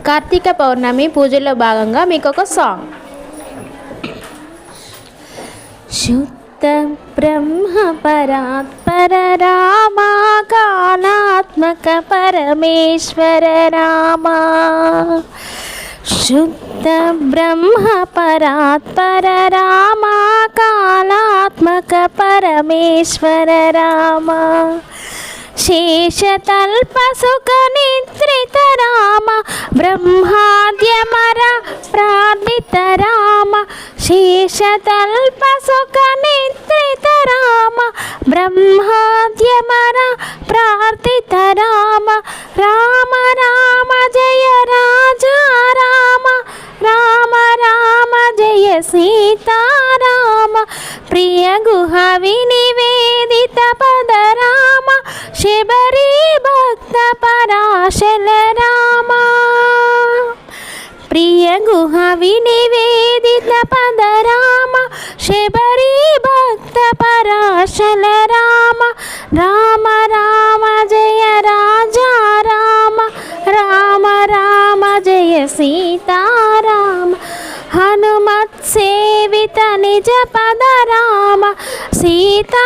కార్తీక పౌర్ణమి పూజలో భాగంగా మీకు ఒక సాంగ్. శుద్ధ బ్రహ్మ పరాత్పర రామా కాలాత్మక పరమేశ్వర రామా. శుద్ధ బ్రహ్మ పరాత్పర రామా కాలాత్మక పరమేశ్వర రామా. శేషతల్ప సుఖ నిద్రిత రామ బ్రహ్మాద్యమర ప్రార్థిత రామ. శేషతల్ప సుఖ నిద్రిత రామ బ్రహ్మాద్యమర ప్రార్థిత రామ. రామ రామ జయ రాజా రామ, రామ రామ జయ సీతారామ. ప్రియ గుహ వినివేదిత పద రామ, శబరి భక్త పరాశల రామ. ప్రియ గుహ వినివేదిత పద రామ, శబరి భక్త పరాశల రామ. రామ రామ జయ రాజా రామ, రామ రామ జయ సీతారామ. హనుమత్ సేవిత నిజ పద రామ, సీతా